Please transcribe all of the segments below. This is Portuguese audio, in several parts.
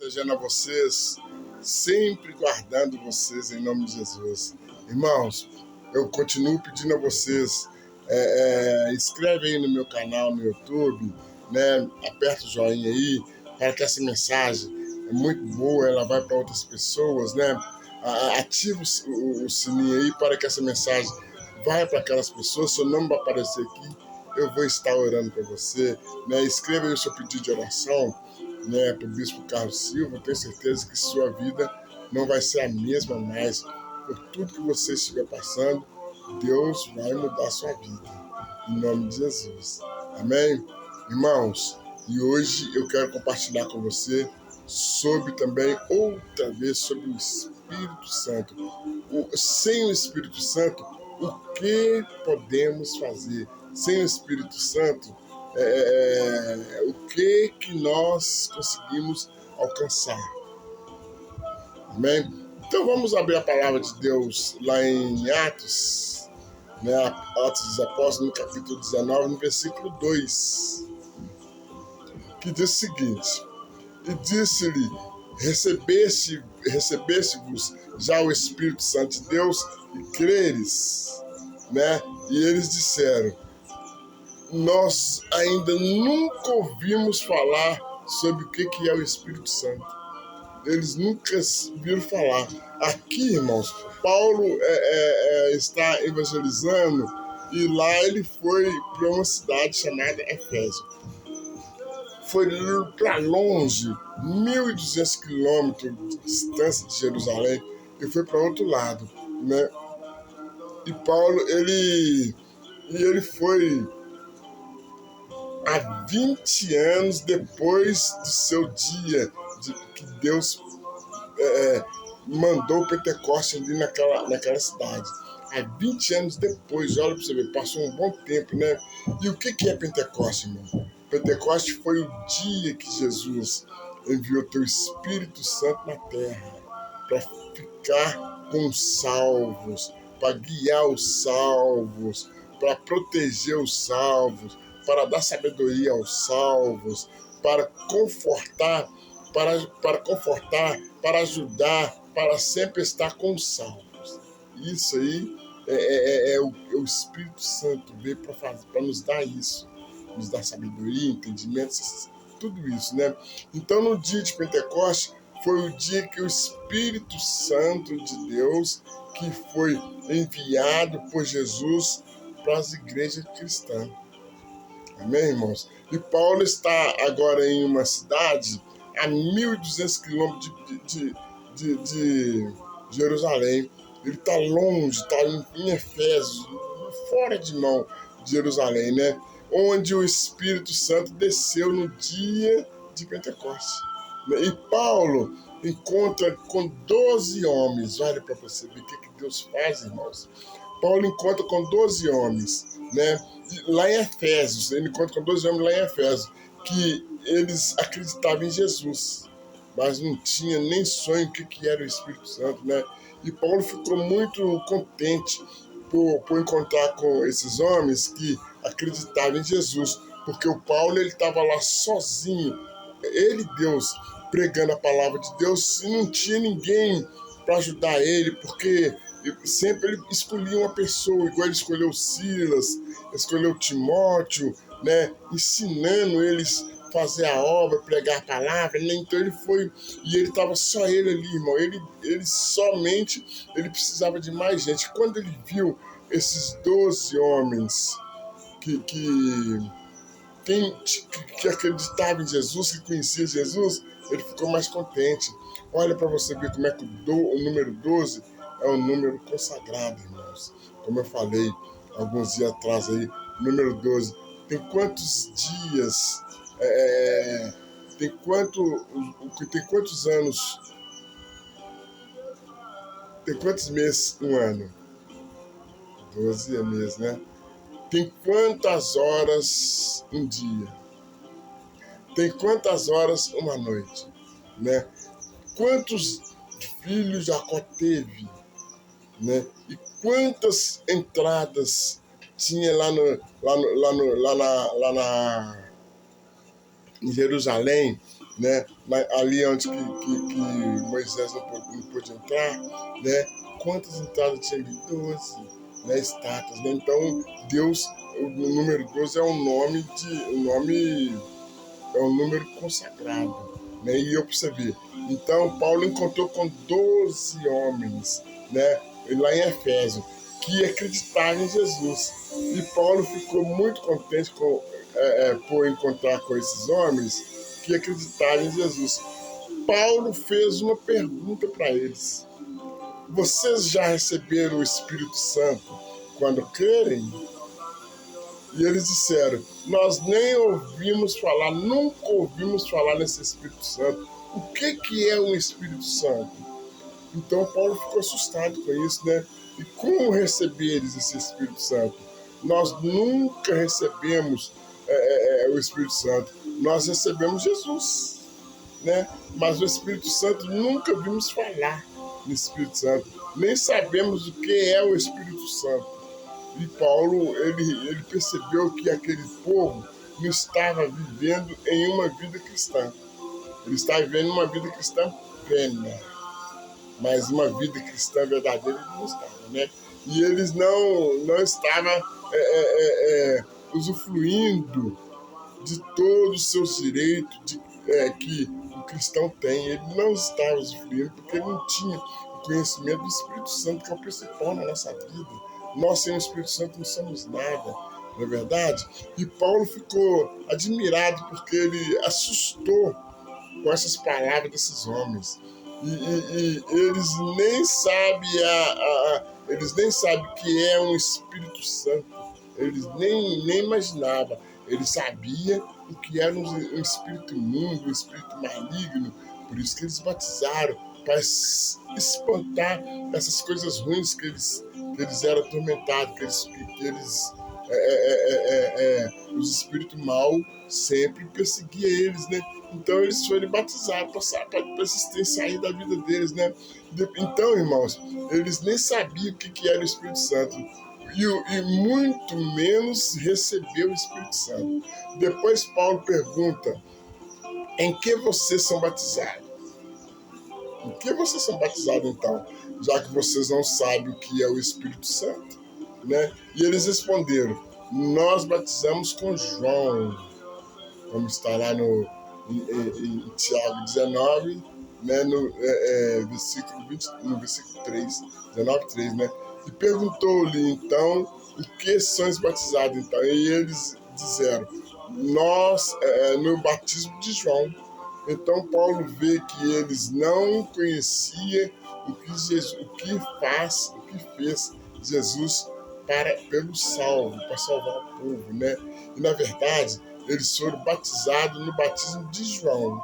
protegendo a vocês, sempre guardando vocês em nome de Jesus. Irmãos, eu continuo pedindo a vocês, inscreve aí no meu canal no YouTube, né? Aperta o joinha aí, para que essa mensagem é muito boa, ela vai para outras pessoas, né? Ativa o sininho aí para que essa mensagem vai para aquelas pessoas. Seu nome vai aparecer aqui, eu vou estar orando para você, né? Escreva aí o seu pedido de oração, né, para o Bispo Carlos Silva. Eu tenho certeza que sua vida não vai ser a mesma mais. Por tudo que você estiver passando, Deus vai mudar a sua vida, em nome de Jesus. Amém? Irmãos, e hoje eu quero compartilhar com você sobre também, outra vez, sobre o Espírito Santo. Sem o Espírito Santo, o que podemos fazer? Sem o Espírito Santo, o que nós conseguimos alcançar? Amém? Então vamos abrir a palavra de Deus lá em Atos, né? Atos dos Apóstolos, no capítulo 19, no versículo 2, que diz o seguinte: e disse-lhe, recebeste-vos já o Espírito Santo de Deus e creres, né? E eles disseram, nós ainda nunca ouvimos falar sobre o que é o Espírito Santo. Eles nunca viram falar. Aqui, irmãos, Paulo está evangelizando e lá ele foi para uma cidade chamada Éfeso. Foi para longe, 1.200 quilômetros de distância de Jerusalém, e foi para outro lado, né? E Paulo, ele foi há 20 anos depois do seu dia que Deus mandou o Pentecoste ali naquela cidade. Há 20 anos depois, olha para você ver, passou um bom tempo, né? E o que é Pentecoste, irmão? Pentecoste foi o dia que Jesus enviou teu Espírito Santo na terra para ficar com os salvos, para guiar os salvos, para proteger os salvos, para dar sabedoria aos salvos, para confortar, para ajudar, para sempre estar com os salvos. Isso aí é o Espírito Santo veio para nos dar isso, nos dar sabedoria, entendimento, tudo isso, né? Então, no dia de Pentecoste, foi o dia que o Espírito Santo de Deus, que foi enviado por Jesus para as igrejas cristãs. Amém, irmãos? E Paulo está agora em uma cidade a 1.200 quilômetros de Jerusalém. Ele está longe, está em Éfeso, fora de mão de Jerusalém, né? Onde o Espírito Santo desceu no dia de Pentecostes. E Paulo encontra com 12 homens. Olha para você ver o que Deus faz, irmãos. Paulo encontra com 12 homens, né? Lá em Efésios, ele encontra com 12 homens lá em Efésios, que eles acreditavam em Jesus, mas não tinha nem sonho o que era o Espírito Santo, né? E Paulo ficou muito contente por encontrar com esses homens que acreditavam em Jesus, porque o Paulo ele estava lá sozinho, ele Deus, pregando a palavra de Deus, e não tinha ninguém para ajudar ele, porque sempre ele escolhia uma pessoa, igual ele escolheu Silas, escolheu Timóteo, né, ensinando eles a fazer a obra, pregar a palavra, né? Então ele foi, e ele estava só ele ali, irmão, ele somente, ele precisava de mais gente. Quando ele viu esses 12 homens que acreditavam em Jesus, que conhecia Jesus, ele ficou mais contente. Olha para você ver como é que o número 12 é um número consagrado, irmãos. Como eu falei alguns dias atrás aí, número 12. Tem quantos dias, tem quantos anos, tem quantos meses um ano? 12 meses, né? Tem quantas horas um dia? Tem quantas horas uma noite, né? Quantos filhos Jacó teve, né? E quantas entradas tinha em Jerusalém, né? Ali onde que Moisés não pôde entrar, né? Quantas entradas tinha ali? 12, né? Estátuas, né? Então, Deus, o número 12 é um número consagrado, né? E eu percebi. Então, Paulo encontrou com 12 homens, né? Lá em Efésio, que acreditaram em Jesus. E Paulo ficou muito contente por encontrar com esses homens que acreditaram em Jesus. Paulo fez uma pergunta para eles: vocês já receberam o Espírito Santo quando crerem? E eles disseram: nós nem ouvimos falar, nunca ouvimos falar nesse Espírito Santo. O que é um Espírito Santo? Então Paulo ficou assustado com isso, né? E como receberes esse Espírito Santo? Nós nunca recebemos o Espírito Santo. Nós recebemos Jesus, né? Mas o Espírito Santo nunca vimos falar no Espírito Santo. Nem sabemos o que é o Espírito Santo. E Paulo, ele percebeu que aquele povo não estava vivendo em uma vida cristã. Ele estava vivendo uma vida cristã plena. Mas uma vida cristã verdadeira ele não estava, né? E eles não estavam usufruindo de todos os seus direitos que o cristão tem. Ele não estava usufruindo porque ele não tinha o conhecimento do Espírito Santo, que é o principal na nossa vida. Nós, sem o Espírito Santo, não somos nada, não é verdade? E Paulo ficou admirado porque ele assustou com essas palavras desses homens. E eles nem sabem eles nem sabem o que é um Espírito Santo. Eles nem imaginavam. Eles sabiam o que era um espírito imundo, um espírito maligno. Por isso que eles batizaram, para espantar essas coisas ruins que eles eram atormentados, que eles os espíritos maus sempre perseguiam eles, né? Então eles foram batizados para sair da vida deles, né? Então, irmãos, eles nem sabiam o que era o Espírito Santo. E muito menos recebeu o Espírito Santo. Depois Paulo pergunta: em que vocês são batizados? Em que vocês são batizados então? Já que vocês não sabem o que é o Espírito Santo, né? E eles responderam: nós batizamos com João. Vamos estar lá em Tiago 19, né, no versículo 3, 19, 3, né? E perguntou-lhe então o que são os batizados então. E eles disseram: nós, no batismo de João. Então Paulo vê que eles não conheciam o que fez Jesus pelo para salvar o povo, né? E na verdade eles foram batizados no batismo de João,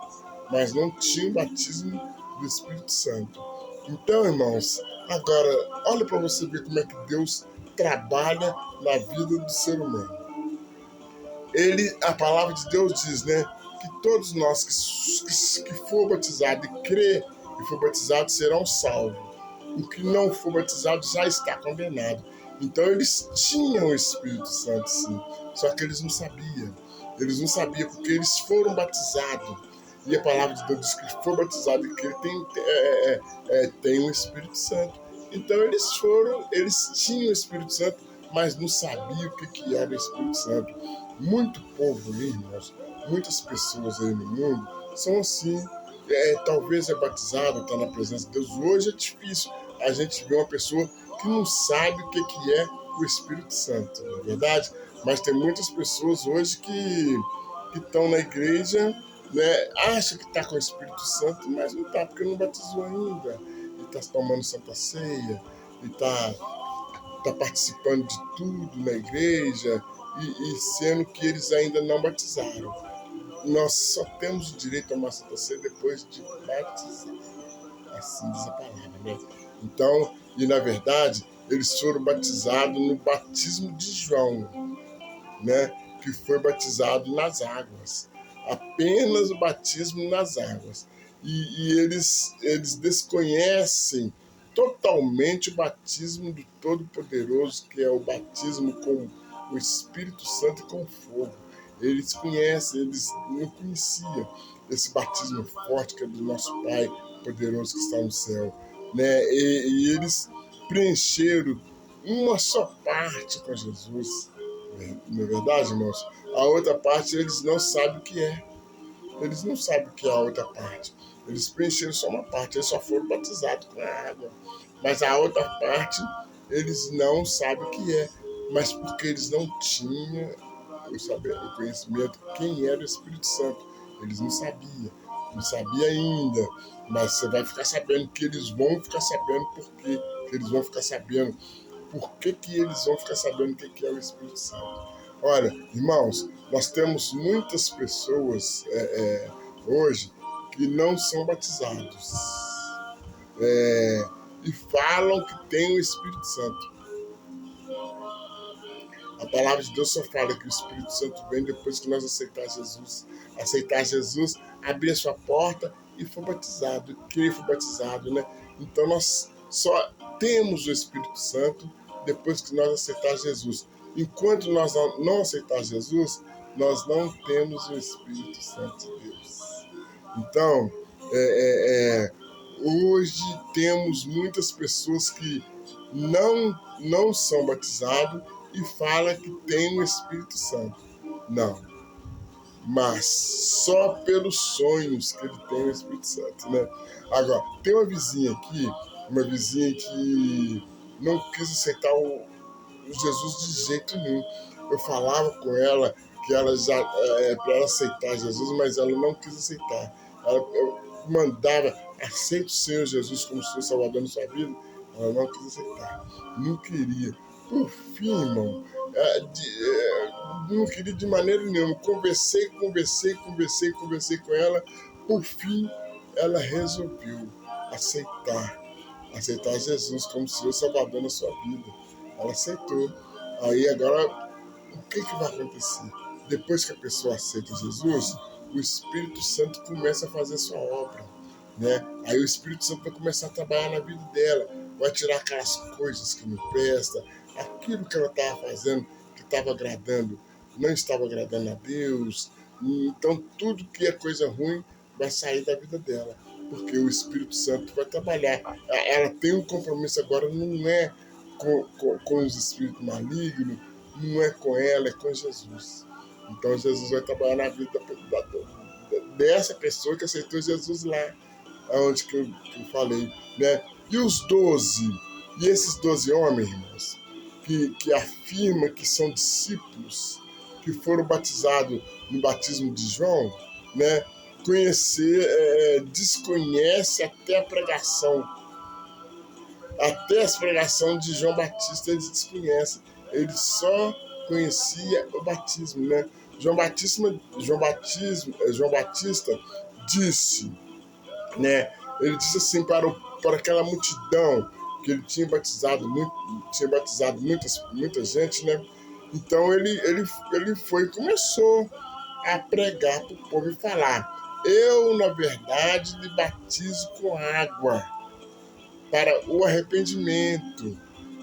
mas não tinham batismo do Espírito Santo. Então, irmãos, agora olha para você ver como é que Deus trabalha na vida do ser humano. A palavra de Deus diz, né, que todos nós que for batizado e crer e for batizado serão salvos. O que não for batizado já está condenado. Então eles tinham o Espírito Santo, sim, só que eles não sabiam. Eles não sabiam porque eles foram batizados. E a palavra de Deus diz que for batizado e que ele tem o Espírito Santo. Então eles tinham o Espírito Santo, mas não sabiam o que era o Espírito Santo. Muito povo, irmãos, muitas pessoas aí no mundo são assim. Talvez é batizado, está na presença de Deus. Hoje é difícil a gente ver uma pessoa que não sabe o que é o Espírito Santo, não é verdade? Mas tem muitas pessoas hoje que estão na igreja, né, acha que está com o Espírito Santo, mas não está, porque não batizou ainda. E está tomando Santa Ceia, e está participando de tudo na igreja, e sendo que eles ainda não batizaram. Nós só temos o direito a uma Santa Ceia depois de batizar. Assim diz a palavra, né? Então, e na verdade, eles foram batizados no batismo de João, né? Que foi batizado nas águas. Apenas o batismo nas águas. E eles desconhecem totalmente o batismo do Todo-Poderoso, que é o batismo com o Espírito Santo e com fogo. Eles conhecem, eles não conheciam. esse batismo forte que é do nosso Pai poderoso que está no céu, né? E eles preencheram uma só parte com Jesus, né? Não é verdade, irmãos? A outra parte eles não sabem o que é. Eles não sabem o que é a outra parte. Eles preencheram só uma parte, eles só foram batizados com a água. Mas a outra parte, eles não sabem o que é. Mas porque eles não tinham o conhecimento quem era o Espírito Santo. Eles não sabiam. Não sabia ainda. Mas você vai ficar sabendo que eles vão ficar sabendo por quê. Que eles vão ficar sabendo por que eles vão ficar sabendo o que é o Espírito Santo. Olha, irmãos, nós temos muitas pessoas hoje que não são batizados e falam que tem o Espírito Santo. A palavra de Deus só fala que o Espírito Santo vem depois que nós aceitar Jesus, abrir a sua porta e for batizado, crer e for batizado, né? Então nós só temos o Espírito Santo depois que nós aceitar Jesus. Enquanto nós não aceitar Jesus, nós não temos o Espírito Santo de Deus. Então, hoje temos muitas pessoas que não são batizadas e falam que tem o Espírito Santo. Não. Mas só pelos sonhos que ele tem o Espírito Santo, né? Agora, tem uma vizinha aqui, que não quis aceitar o Jesus de jeito nenhum. Eu falava com ela que ela já para ela aceitar Jesus, mas ela não quis aceitar. Eu mandava, aceita o Senhor Jesus como seu Salvador na sua vida, ela não quis aceitar, não queria. Por fim, irmão, não queria de maneira nenhuma. Conversei com ela. Por fim, ela resolveu aceitar Jesus como seu Salvador na sua vida. Ela aceitou. Aí agora, o que vai acontecer? Depois que a pessoa aceita Jesus, o Espírito Santo começa a fazer sua obra, né? Aí o Espírito Santo vai começar a trabalhar na vida dela, vai tirar aquelas coisas que não prestam, aquilo que ela estava fazendo, que estava agradando, não estava agradando a Deus. Então tudo que é coisa ruim vai sair da vida dela, porque o Espírito Santo vai trabalhar. Ela tem um compromisso agora, não é com os espíritos malignos, não é com ela, é com Jesus. Então Jesus vai trabalhar na vida dessa pessoa que aceitou Jesus lá, onde que eu falei, né? E os 12, e esses 12 homens, irmãos, que afirmam que são discípulos, que foram batizados no batismo de João, né? Desconhece até a pregação. Até as pregações de João Batista eles desconhecem. Ele só conhecia o batismo, né? João Batista disse, né? Ele disse assim para aquela multidão que ele tinha batizado muita gente, né? Então ele foi e começou a pregar para o povo e falar: eu, na verdade, lhe batizo com água para o arrependimento,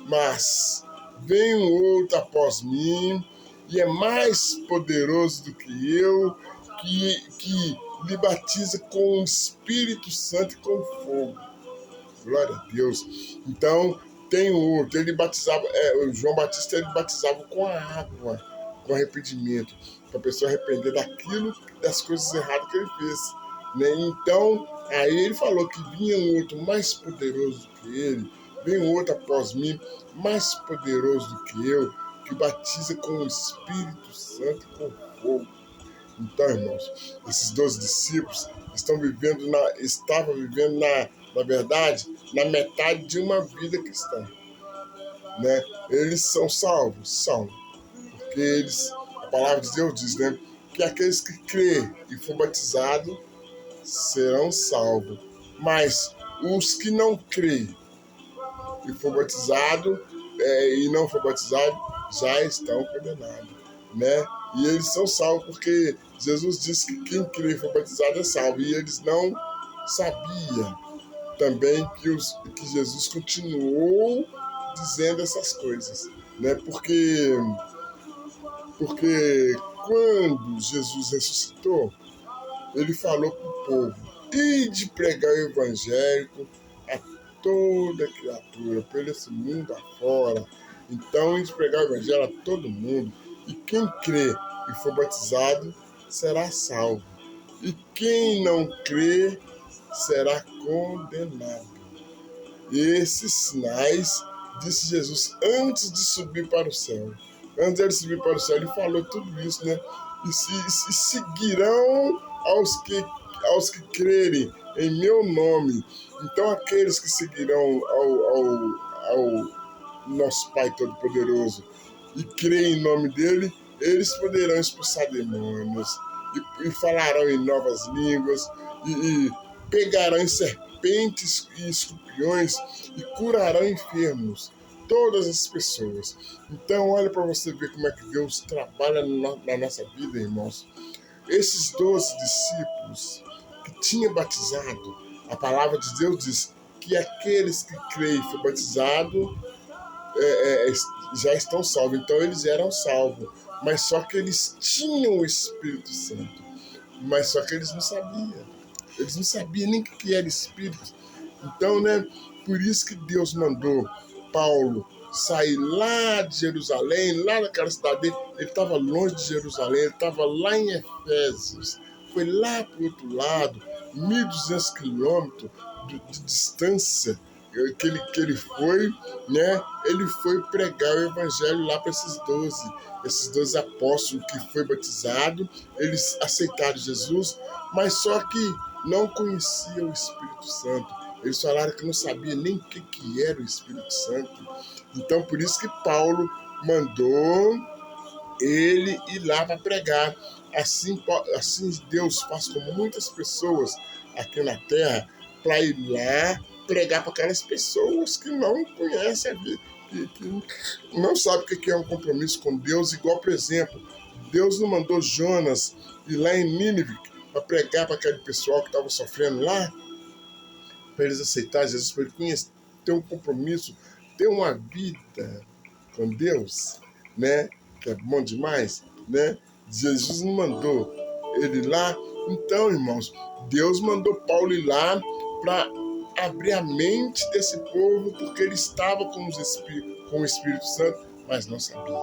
mas vem um outro após mim e é mais poderoso do que eu, que lhe batiza com o Espírito Santo e com fogo. Glória a Deus. Então, tem outro, o João Batista ele batizava com a água, com arrependimento, para a pessoa arrepender das coisas erradas que ele fez, né? Então, aí ele falou que vinha um outro mais poderoso do que ele, vem um outro após mim, mais poderoso do que eu, que batiza com o Espírito Santo e com fogo. Então, irmãos, esses 12 discípulos estavam vivendo, na verdade, na metade de uma vida cristã, né? Eles são salvos? São. Porque a palavra de Deus diz, né? Que aqueles que crêem e for batizados serão salvos. Mas os que não creem e for batizado e não for batizado já estão condenados, né? E eles são salvos porque Jesus disse que quem crê e for batizado é salvo. E eles não sabiam também que Jesus continuou dizendo essas coisas, né? Porque quando Jesus ressuscitou, ele falou para o povo: ide pregar o evangélico a toda criatura, pelo esse mundo afora. Então, ide pregar o evangelho a todo mundo. E quem crê e for batizado será salvo. E quem não crê será condenado. Esses sinais, disse Jesus, antes de subir para o céu. Antes de subir para o céu, ele falou tudo isso, né? E seguirão aos que crerem em meu nome. Então, aqueles que seguirão ao nosso Pai Todo-Poderoso e creem em nome dele, eles poderão expulsar demônios e falarão em novas línguas e pegarão em serpentes e escorpiões e curarão enfermos. Todas as pessoas. Então, olha para você ver como é que Deus trabalha na nossa vida, irmãos. Esses 12 discípulos que tinham batizado, a palavra de Deus diz que aqueles que creem e foram batizados já estão salvos. Então, eles eram salvos. Mas só que eles tinham o Espírito Santo. Mas só que eles não sabiam. Eles não sabiam nem o que era Espírito. Então, né, por isso que Deus mandou Paulo sair lá de Jerusalém, lá naquela cidade dele. Ele estava longe de Jerusalém, ele estava lá em Efésios. Foi lá para o outro lado, 1.200 quilômetros de distância que ele foi, né? Ele foi pregar o evangelho lá para esses 12 apóstolos que foi batizado. Eles aceitaram Jesus, mas só que não conheciam o Espírito Santo. Eles falaram que não sabiam nem o que era o Espírito Santo. Então, por isso que Paulo mandou ele ir lá para pregar. Assim Deus faz com muitas pessoas aqui na terra, para ir lá pregar para aquelas pessoas que não conhecem a vida, que não sabem o que é um compromisso com Deus. Igual, por exemplo, Deus não mandou Jonas ir lá em Nínive para pregar para aquele pessoal que estava sofrendo lá, para eles aceitarem Jesus, para eles conhecer, ter um compromisso, ter uma vida com Deus, né? Que é bom demais, né? Jesus não mandou ele lá. Então, irmãos, Deus mandou Paulo ir lá para abrir a mente desse povo, porque ele estava com o Espírito Santo, mas não sabia,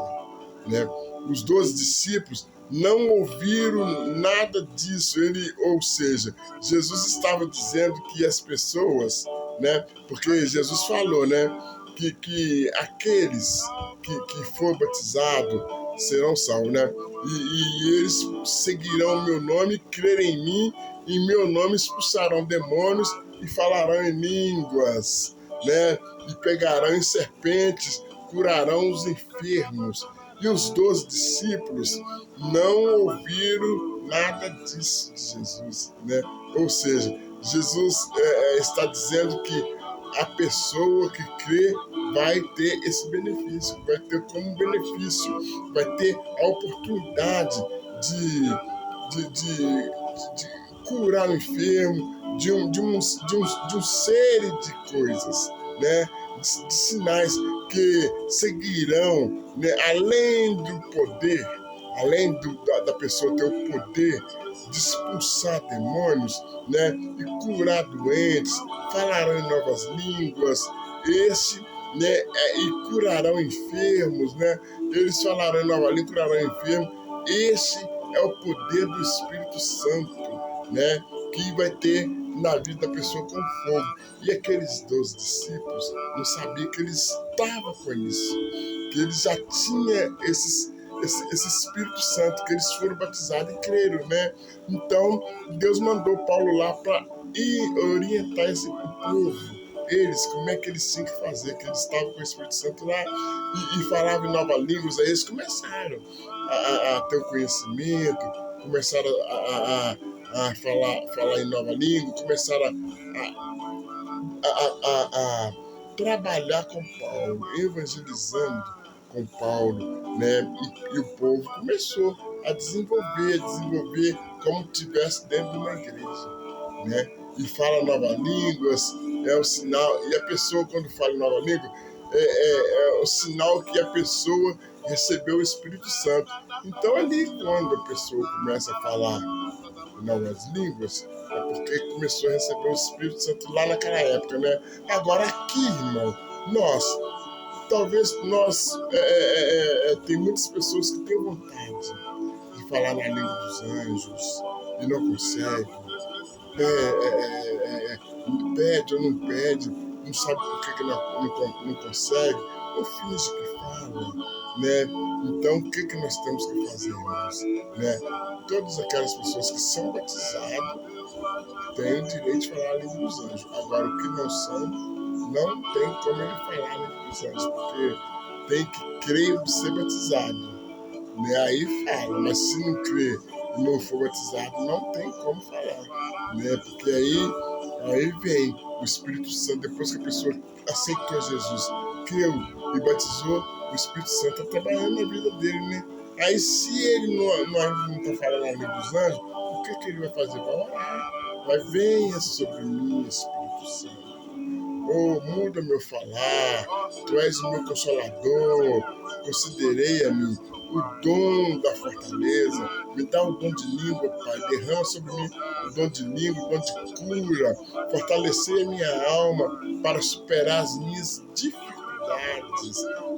né? Os 12 discípulos não ouviram nada disso. Ou seja, Jesus estava dizendo que as pessoas, né? Porque Jesus falou, né? Que aqueles que for batizado serão salvos, né? E eles seguirão o meu nome, crerem em mim, em meu nome expulsarão demônios e falarão em línguas, né? E pegarão em serpentes, curarão os enfermos. E os 12 discípulos não ouviram nada disso de Jesus, né? Ou seja, Jesus está dizendo que a pessoa que crê vai ter esse benefício, vai ter como benefício, vai ter a oportunidade de curar o enfermo, de um série de coisas, né? De sinais que seguirão, né? Além do poder, além da pessoa ter o poder de expulsar demônios, né? E curar doentes, falarão em novas línguas, né? E curarão enfermos, né? Eles falarão em nova língua, curarão enfermos. Esse é o poder do Espírito Santo, né? Que vai ter na vida da pessoa com fogo. E aqueles 12 discípulos não sabiam que eles estavam com isso, que eles já tinham esse Espírito Santo, que eles foram batizados e creram, né? Então, Deus mandou Paulo lá para orientar esse povo. Eles, como é que eles tinham que fazer, que eles estavam com o Espírito Santo lá e falavam em nova língua. Aí eles começaram a ter o conhecimento, começaram a falar em nova língua, começaram a trabalhar com Paulo, evangelizando com Paulo, né? E o povo começou a desenvolver como se estivesse dentro de uma igreja, né? E fala novas línguas, é o sinal, e a pessoa quando fala nova língua, é o sinal que a pessoa recebeu o Espírito Santo. Então ali quando a pessoa começa a falar em novas línguas, é porque começou a receber o Espírito Santo lá naquela época, né? Agora aqui, irmão, talvez nós, tem muitas pessoas que têm vontade de falar na língua dos anjos e não conseguem. Pede ou não pede, não sabe por que não consegue, ou finge que fala, né? Então, o que nós temos que fazer, irmãos? Né? Todas aquelas pessoas que são batizadas têm o direito de falar a língua dos anjos. Agora, o que não são, não tem como ele falar a língua dos anjos, porque tem que crer e ser batizado. Né? Aí fala, mas se não crer e não for batizado, não tem como falar. Né? Porque aí vem o Espírito Santo, depois que a pessoa aceitou Jesus, creu e batizou, o Espírito Santo está trabalhando na vida dele, né? Aí se ele não está falando a língua dos anjos, o que ele vai fazer? Vai orar. Vai, venha sobre mim, Espírito Santo. Oh, muda meu falar, tu és o meu consolador, considerei a mim o dom da fortaleza, me dá o dom de língua, Pai, derrama sobre mim o dom de língua, o dom de cura, fortalecer a minha alma para superar as minhas dificuldades.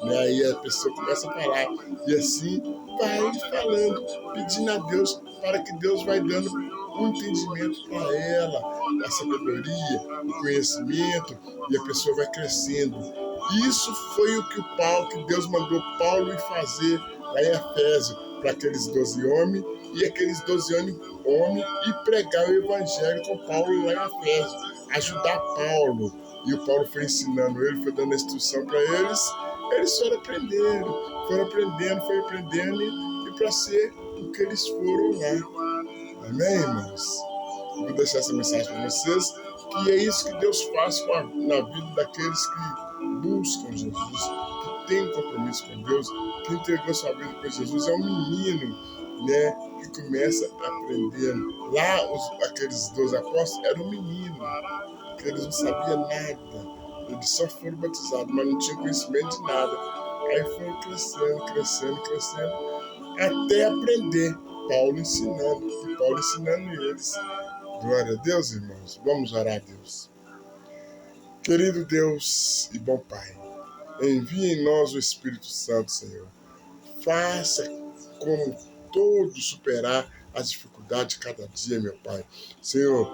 E aí a pessoa começa a falar, e assim vai falando, pedindo a Deus, para que Deus vai dando um entendimento para ela, a sabedoria, o conhecimento, e a pessoa vai crescendo. Isso foi o que Deus mandou Paulo ir fazer lá em Efésio, para aqueles 12 homens, e aqueles 12 homens e pregar o evangelho com Paulo lá em Efésio, ajudar Paulo. E o Paulo foi ensinando ele, foi dando a instrução para eles foram aprendendo, e para ser o que eles foram lá. Amém, irmãos? Vou deixar essa mensagem para vocês, que é isso que Deus faz na vida daqueles que buscam Jesus, que tem um compromisso com Deus, que entregou sua vida para Jesus. É um menino, né, que começa aprendendo. Lá, aqueles 12 apóstolos eram um menino, que eles não sabiam nada. Eles só foram batizados, mas não tinham conhecimento de nada. Aí foram crescendo, até aprender. Paulo ensinando eles. Glória a Deus, irmãos. Vamos orar a Deus. Querido Deus e bom Pai, envie em nós o Espírito Santo, Senhor. Faça como todos superar as dificuldades de cada dia, meu Pai. Senhor,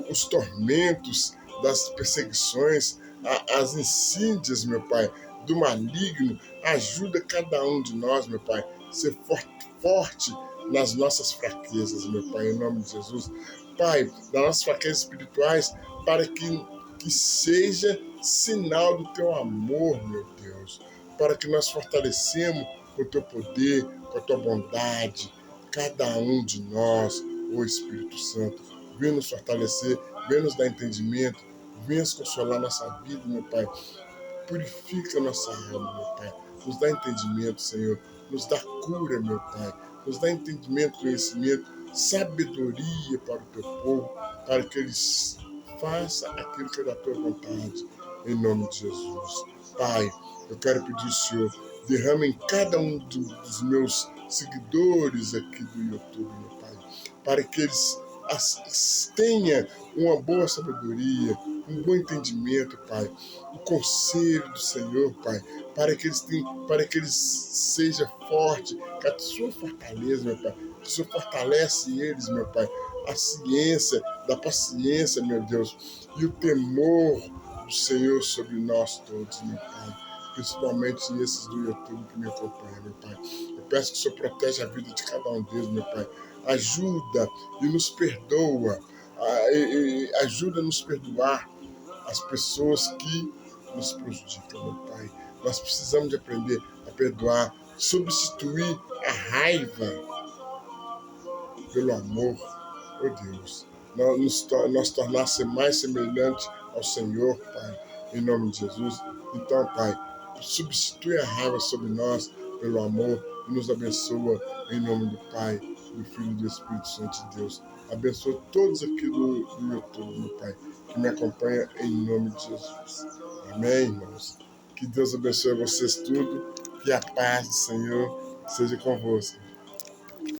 os tormentos das perseguições, as insídias, meu Pai, do maligno, ajuda cada um de nós, meu Pai, ser forte nas nossas fraquezas, meu Pai, em nome de Jesus. Pai, nas nossas fraquezas espirituais, para que seja sinal do Teu amor, meu Deus, para que nós fortalecemos com o Teu poder, com a Tua bondade, cada um de nós, ô Espírito Santo, vem nos fortalecer, vem nos dar entendimento, vem nos consolar nossa vida, meu Pai, purifica nossa alma, meu Pai, nos dá entendimento, Senhor, nos dá cura, meu Pai, nos dá entendimento, conhecimento, sabedoria para o Teu povo, para que eles façam aquilo que é da Tua vontade, em nome de Jesus. Pai, eu quero pedir ao Senhor, derrama em cada um dos meus seguidores aqui do YouTube, meu Pai, para que eles tenham uma boa sabedoria, um bom entendimento, Pai, o conselho do Senhor, Pai, para que eles sejam fortes, que a Sua fortaleza, meu Pai, que o Senhor fortalece eles, meu Pai, a ciência da paciência, meu Deus, e o temor do Senhor sobre nós todos, meu Pai, principalmente esses do YouTube que me acompanham, meu Pai. Eu peço que o Senhor proteja a vida de cada um deles, meu Pai. Ajuda e nos perdoa, ajuda a nos perdoar as pessoas que nos prejudicam, meu Pai. Nós precisamos de aprender a perdoar, substituir a raiva pelo amor, oh Deus. Nós tornar-se mais semelhante ao Senhor, Pai, em nome de Jesus. Então, Pai, substitui a raiva sobre nós pelo amor e nos abençoa em nome do Pai, do Filho e do Espírito Santo de Deus. Abençoa todos aqui do YouTube, meu Pai, que me acompanham em nome de Jesus. Amém, irmãos? Que Deus abençoe vocês tudo, que a paz do Senhor seja convosco.